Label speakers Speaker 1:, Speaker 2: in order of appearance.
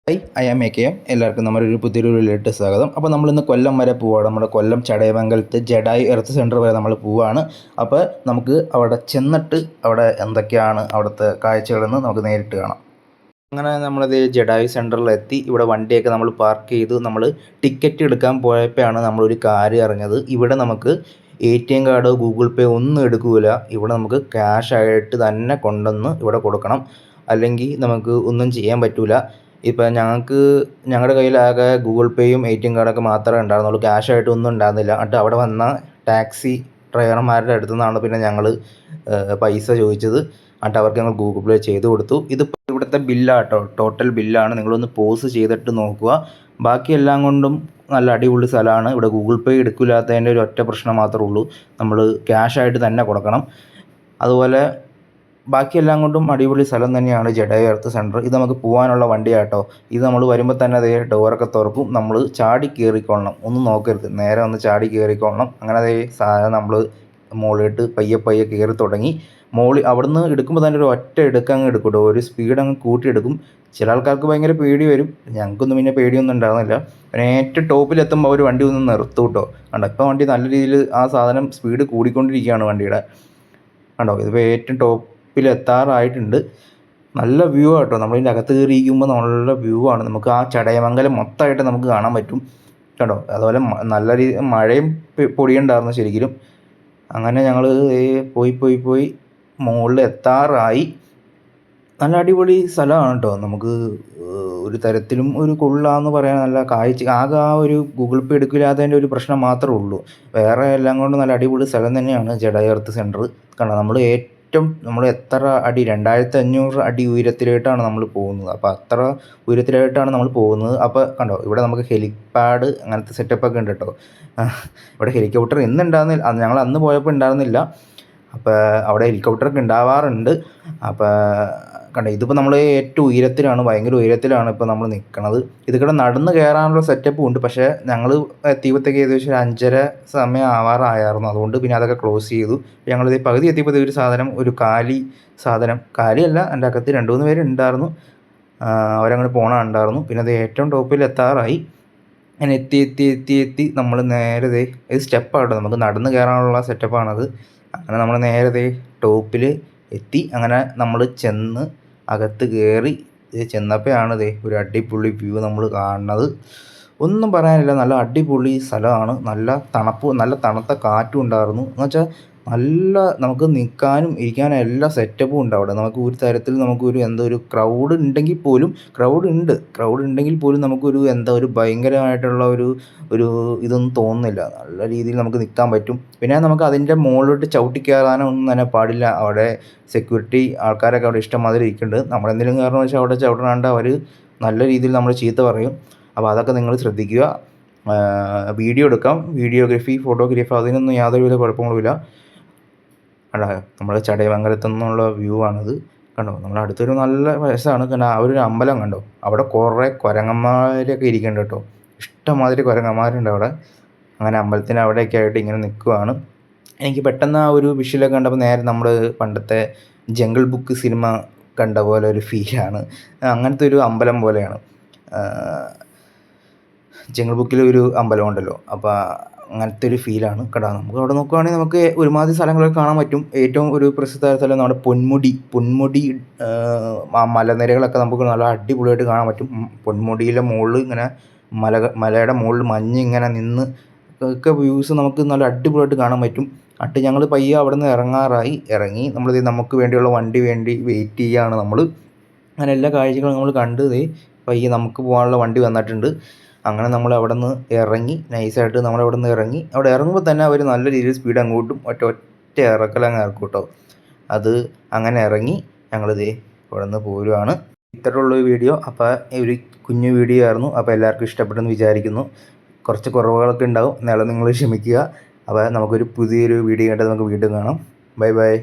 Speaker 1: Hi, I am A K M. എല്ലാവർക്കും നമ്മുടെ ഒരു പുതിയൊരു വീഡിയോയിലേക്ക് സ്വാഗതം. അപ്പോൾ നമ്മളിന്ന് കൊല്ലം വരെ പോവുകയാണ്. നമ്മുടെ കൊല്ലം ചടയമംഗലത്ത് ജഡായി എർത്ത് സെൻറ്റർ വരെ നമ്മൾ പോവുകയാണ്. അപ്പോൾ നമുക്ക് അവിടെ ചെന്നിട്ട് അവിടെ എന്തൊക്കെയാണ് അവിടുത്തെ കാഴ്ചകളെന്ന് നമുക്ക് നേരിട്ട് കാണാം. അങ്ങനെ നമ്മളത് ജഡായി സെൻറ്ററിലെത്തി. ഇവിടെ വണ്ടിയൊക്കെ നമ്മൾ പാർക്ക് ചെയ്തു. നമ്മൾ ടിക്കറ്റ് എടുക്കാൻ പോയപ്പോഴാണ് നമ്മളൊരു കാര്യം അറിഞ്ഞത്. ഇവിടെ നമുക്ക് ATM കാർഡോ ഗൂഗിൾ പേ ഒന്നും എടുക്കില്ല. ഇവിടെ നമുക്ക് ക്യാഷായിട്ട് തന്നെ കൊണ്ടുവന്ന് ഇവിടെ കൊടുക്കണം. അല്ലെങ്കിൽ നമുക്ക് ഒന്നും ചെയ്യാൻ പറ്റില്ല. ഇപ്പം ഞങ്ങളുടെ കയ്യിലാകെ ഗൂഗിൾ പേയും ATM കാർഡൊക്കെ മാത്രമേ ഉണ്ടായിരുന്നുള്ളൂ. ക്യാഷായിട്ടൊന്നും ഉണ്ടായിരുന്നില്ല. എന്നിട്ട് അവിടെ വന്ന ടാക്സി ഡ്രൈവർമാരുടെ അടുത്തു നിന്നാണ് പിന്നെ ഞങ്ങൾ പൈസ ചോദിച്ചത്. എന്നിട്ട് അവർക്ക് ഞങ്ങൾ ഗൂഗിൾ പേ ചെയ്ത് കൊടുത്തു. ഇതിപ്പോൾ ഇവിടുത്തെ ബില്ലാട്ടോ, ടോട്ടൽ ബില്ലാണ്. നിങ്ങളൊന്ന് പോസ് ചെയ്തിട്ട് നോക്കുക. ബാക്കി എല്ലാം കൊണ്ടും നല്ല അടിപൊളി സ്ഥലമാണ്. ഇവിടെ ഗൂഗിൾ പേ എടുക്കില്ലാത്തതിൻ്റെ ഒരു ഒറ്റ പ്രശ്നം മാത്രമേ ഉള്ളൂ, നമ്മൾ ക്യാഷായിട്ട് തന്നെ കൊടുക്കണം. അതുപോലെ ബാക്കിയെല്ലാം കൊണ്ടും അടിപൊളി സ്ഥലം തന്നെയാണ് ജഡായി എർത്ത് സെൻറ്റർ. ഇത് നമുക്ക് പോകാനുള്ള വണ്ടിയാട്ടോ. ഇത് നമ്മൾ വരുമ്പോൾ തന്നെ അതേ ഡോറൊക്കെ തുറക്കും. നമ്മൾ ചാടി കയറിക്കൊള്ളണം, ഒന്നും നോക്കരുത്, നേരെ വന്ന് ചാടി കയറിക്കൊള്ളണം. അങ്ങനെ അതേ സാധനം നമ്മൾ മുകളിലോട്ട് പയ്യെ പയ്യെ കയറി തുടങ്ങി. അവിടുന്ന് എടുക്കുമ്പോൾ തന്നെ ഒരു ഒറ്റ എടുക്കങ്ങ് എടുക്കും കേട്ടോ, ഒരു സ്പീഡ് അങ്ങ് കൂട്ടിയെടുക്കും. ചില ആൾക്കാർക്ക് ഭയങ്കര പേടി വരും. ഞങ്ങൾക്കൊന്നും പിന്നെ പേടിയൊന്നും ഉണ്ടാകുന്നില്ല. പിന്നെ ഏറ്റവും ടോപ്പിലെത്തുമ്പോൾ അവർ വണ്ടി ഒന്ന് നിർത്തും കേട്ടോ. കണ്ടോ, ഇപ്പോൾ വണ്ടി നല്ല രീതിയിൽ ആ സാധനം സ്പീഡ് കൂടിക്കൊണ്ടിരിക്കുകയാണ് വണ്ടിയുടെ. കണ്ടോ, ഇതിപ്പോൾ ഏറ്റവും ടോപ്പിലെത്താറായിട്ടുണ്ട്. നല്ല വ്യൂ ആട്ടോ, നമ്മളിതിൻ്റെ അകത്ത് കയറിയിരിക്കുമ്പോൾ നല്ല വ്യൂ ആണ്. നമുക്ക് ആ ചടയമംഗലം മൊത്തമായിട്ട് നമുക്ക് കാണാൻ പറ്റും. കണ്ടോ, അതുപോലെ നല്ല മഴയും പൊടിയുണ്ടായിരുന്നു ശരിക്കും. അങ്ങനെ ഞങ്ങൾ പോയി പോയി പോയി മുകളിൽ എത്താറായി. നല്ല അടിപൊളി സ്ഥലമാണ് കേട്ടോ. നമുക്ക് ഒരു തരത്തിലും ഒരു കൊള്ളാന്ന് പറയാൻ നല്ല കാഴ്ച. ആകെ ആ ഒരു ഗൂഗിൾ പേ എടുക്കില്ലാത്തതിൻ്റെ ഒരു പ്രശ്നം മാത്രമേ ഉള്ളൂ. വേറെ എല്ലാം കൊണ്ടും നല്ല അടിപൊളി സ്ഥലം തന്നെയാണ് ജഡായി എർത്ത് സെൻറ്റർ. കാരണം നമ്മൾ എത്ര അടി, 2500 അടി ഉയരത്തിലായിട്ടാണ് നമ്മൾ പോകുന്നത്. അപ്പോൾ അത്ര ഉയരത്തിലായിട്ടാണ് നമ്മൾ പോകുന്നത്. അപ്പോൾ കണ്ടോ, ഇവിടെ നമുക്ക് ഹെലിപ്പാഡ് അങ്ങനത്തെ സെറ്റപ്പൊക്കെ ഉണ്ട് കേട്ടോ. ഇവിടെ ഹെലികോപ്റ്റർ ഇന്ന് ഉണ്ടായിരുന്നില്ല, ഞങ്ങൾ അന്ന് പോയപ്പോൾ ഉണ്ടായിരുന്നില്ല. അപ്പോൾ അവിടെ ഹെലികോപ്റ്ററൊക്കെ ഉണ്ടാവാറുണ്ട്. അപ്പോൾ കണ്ടോ, ഇതിപ്പോൾ നമ്മൾ ഏറ്റവും ഉയരത്തിലാണ്, ഭയങ്കര ഉയരത്തിലാണ് ഇപ്പോൾ നമ്മൾ നിൽക്കുന്നത്. ഇതിവിടെ നടന്ന് കയറാനുള്ള സെറ്റപ്പും ഉണ്ട്. പക്ഷേ ഞങ്ങൾ എത്തിയപ്പോഴത്തേക്ക് ഏകദേശം ഒരു 5:30 സമയം ആവാറായിരുന്നു. അതുകൊണ്ട് പിന്നെ അതൊക്കെ ക്ലോസ് ചെയ്തു. ഞങ്ങളിത് പകുതി എത്തിയപ്പോൾ ഒരു സാധനം, ഒരു കാലിയല്ല, എൻ്റെ അകത്ത് 2-3 പേര് ഉണ്ടായിരുന്നു. അവരങ്ങനെ പോകണുണ്ടായിരുന്നു. പിന്നെ അത് ഏറ്റവും ടോപ്പിൽ എത്താറായി. അങ്ങനെ എത്തി എത്തി എത്തി എത്തി നമ്മൾ നേരെ ഇത് സ്റ്റെപ്പാട്ടോ, നമുക്ക് നടന്ന് കയറാനുള്ള സെറ്റപ്പാണത്. അങ്ങനെ നമ്മൾ നേരെ ടോപ്പിൽ എത്തി. അങ്ങനെ നമ്മൾ ചെന്ന് അകത്ത് കയറി ചെന്നപ്പോഴാണ് ഒരു അടിപൊളി വ്യൂ നമ്മൾ കാണുന്നത്. ഒന്നും പറയാനില്ല, നല്ല അടിപൊളി സ്ഥലമാണ്. നല്ല തണുത്ത കാറ്റും ഉണ്ടായിരുന്നു. എന്ന് വെച്ചാൽ നല്ല നമുക്ക് നിൽക്കാനും ഇരിക്കാനും എല്ലാ സെറ്റപ്പും ഉണ്ട് അവിടെ. നമുക്ക് ഒരു തരത്തിൽ നമുക്കൊരു ഒരു ക്രൗഡ് ഉണ്ടെങ്കിൽ പോലും നമുക്കൊരു ഒരു ഭയങ്കരമായിട്ടുള്ള ഒരു ഇതൊന്നും തോന്നുന്നില്ല. നല്ല രീതിയിൽ നമുക്ക് നിൽക്കാൻ പറ്റും. പിന്നെ നമുക്ക് അതിൻ്റെ മുകളിലോട്ട് ചവിട്ടി കയറാനൊന്നും തന്നെ പാടില്ല. അവിടെ സെക്യൂരിറ്റി ആൾക്കാരൊക്കെ അവിടെ ഇഷ്ടംമാതിരി ഇരിക്കുന്നുണ്ട്. നമ്മളെന്തെങ്കിലും കാരണവശാൽ വെച്ചാൽ അവിടെ ചവിട്ടണാണ്ട് അവർ നല്ല രീതിയിൽ നമ്മൾ ചീത്ത പറയും. അപ്പോൾ അതൊക്കെ നിങ്ങൾ ശ്രദ്ധിക്കുക. വീഡിയോ എടുക്കാം, വീഡിയോഗ്രാഫി, ഫോട്ടോഗ്രാഫി, അതിനൊന്നും യാതൊരുവിധ കുഴപ്പങ്ങളുമില്ല. കണ്ടോ, നമ്മുടെ ചടയമംഗലത്തു നിന്നുള്ള വ്യൂ ആണിത്. കണ്ടോ, നമ്മുടെ അടുത്തൊരു നല്ല വയസ്സാണ്. കാരണം ആ ഒരു അമ്പലം കണ്ടോ, അവിടെ കുറേ കുരങ്ങന്മാരൊക്കെ ഇരിക്കുന്നുണ്ട് കേട്ടോ. ഇഷ്ടംമാതിരി കുരങ്ങന്മാരുണ്ട് അവിടെ. അങ്ങനെ അമ്പലത്തിന് അവിടെയൊക്കെ ആയിട്ട് ഇങ്ങനെ നിൽക്കുകയാണ്. എനിക്ക് പെട്ടെന്ന് ആ ഒരു വിഷ്വലൊക്കെ കണ്ടപ്പോൾ നേരെ നമ്മൾ പണ്ടത്തെ ജംഗിൾ ബുക്ക് സിനിമ കണ്ട പോലെ ഒരു ഫീലാണ്. അങ്ങനത്തെ ഒരു അമ്പലം പോലെയാണ്. ജംഗിൾ ബുക്കിലൊരു അമ്പലം ഉണ്ടല്ലോ, അപ്പോൾ അങ്ങനത്തെ ഒരു ഫീലാണ് കേട്ടോ. നമുക്ക് അവിടെ നോക്കുകയാണെങ്കിൽ നമുക്ക് ഒരുമാതിരി സ്ഥലങ്ങളൊക്കെ കാണാൻ പറ്റും. ഏറ്റവും ഒരു പ്രസിദ്ധ സ്ഥലം നമ്മുടെ പൊന്മുടി മലനിരകളൊക്കെ നമുക്ക് നല്ല അടിപൊളിയായിട്ട് കാണാൻ പറ്റും. പൊന്മുടിയിലെ മുകളിൽ ഇങ്ങനെ മലയുടെ മുകളിൽ മഞ്ഞ് ഇങ്ങനെ നിന്ന് ഒക്കെ വ്യൂസ് നമുക്ക് നല്ല അടിപൊളിയായിട്ട് കാണാൻ പറ്റും. എന്നിട്ട് ഞങ്ങൾ പയ്യെ അവിടെ നിന്ന് ഇറങ്ങി നമുക്ക് വേണ്ടിയുള്ള വണ്ടി വെയിറ്റ് ചെയ്യുകയാണ് നമ്മൾ. അങ്ങനെ എല്ലാ കാഴ്ചകളും നമ്മൾ കണ്ട് പയ്യെ നമുക്ക് പോകാനുള്ള വണ്ടി വന്നിട്ടുണ്ട്. അങ്ങനെ നമ്മൾ അവിടെ നിന്ന് ഇറങ്ങി, നൈസായിട്ട് നമ്മളവിടെ നിന്ന് ഇറങ്ങി. അവിടെ ഇറങ്ങുമ്പോൾ തന്നെ അവർ നല്ല രീതിയിൽ സ്പീഡ് അങ്ങോട്ടും ഒറ്റ ഇറക്കലങ്ങ് ഇറക്കും കേട്ടോ. അത് അങ്ങനെ ഇറങ്ങി ഞങ്ങളിത് ഇവിടെ നിന്ന് പോരുവാണ്. ഇത്രയുള്ള വീഡിയോ. അപ്പോൾ ഒരു കുഞ്ഞു വീഡിയോ ആയിരുന്നു. അപ്പോൾ എല്ലാവർക്കും ഇഷ്ടപ്പെട്ടെന്ന് വിചാരിക്കുന്നു. കുറച്ച് കുറവുകളൊക്കെ ഉണ്ടാവും, എന്നാലും നിങ്ങൾ ക്ഷമിക്കുക. അപ്പോൾ നമുക്കൊരു പുതിയൊരു വീഡിയോ കണ്ടിട്ട് നമുക്ക് വീണ്ടും കാണാം. Bye bye.